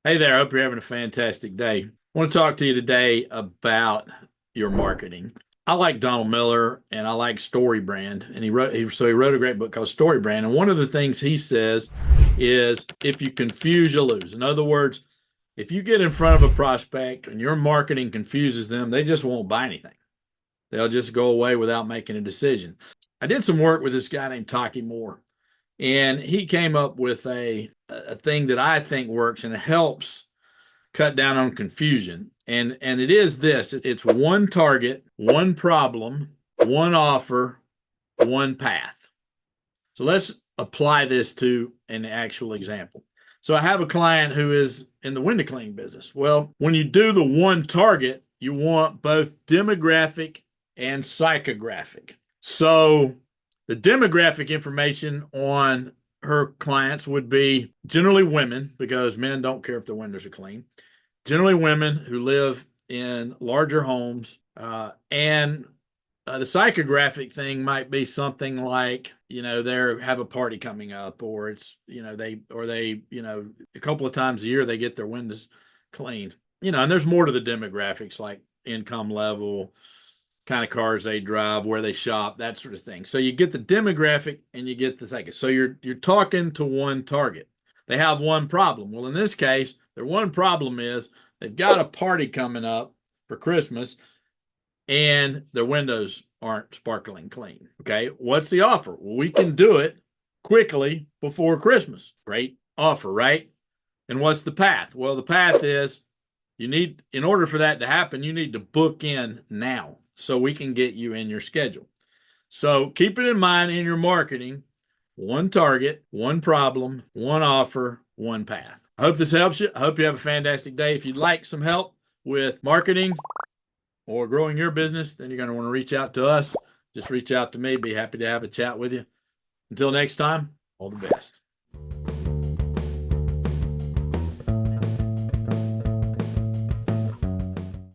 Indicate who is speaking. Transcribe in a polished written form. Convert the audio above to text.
Speaker 1: Hey there, I hope you're having a fantastic day. I want to talk to you today about your marketing. I like Donald Miller and I like StoryBrand, and he wrote a great book called StoryBrand. And one of the things he says is if you confuse, you lose. In other words, if you get in front of a prospect and your marketing confuses them, they just won't buy anything. They'll just go away without making a decision. I did some work with this guy named Taki Moore, and he came up with a thing that I think works and it helps cut down on confusion. And it is this: it's one target, one problem, one offer, one path. So let's apply this to an actual example. So I have a client who is in the window cleaning business. Well, when you do the one target, you want both demographic and psychographic. So the demographic information on her clients would be generally women, because men don't care if the windows are clean. Generally women who live in larger homes, and the psychographic thing might be something like, they have a party coming up, or it's, they a couple of times a year they get their windows cleaned. And there's more to the demographics, like income level, kind of cars they drive, where they shop, that sort of thing. So you get the demographic and you get the thing. So you're talking to one target. They have one problem. Well, in this case, their one problem is they've got a party coming up for Christmas and their windows aren't sparkling clean. Okay, what's the offer? Well, we can do it quickly before Christmas. Great offer, right? And what's the path? Well, the path is in order for that to happen, you need to book in now so we can get you in your schedule. So keep it in mind in your marketing: one target, one problem, one offer, one path. I hope this helps you. I hope you have a fantastic day. If you'd like some help with marketing or growing your business, then you're going to want to reach out to us. Just reach out to me. Be happy to have a chat with you. Until next time, all the best.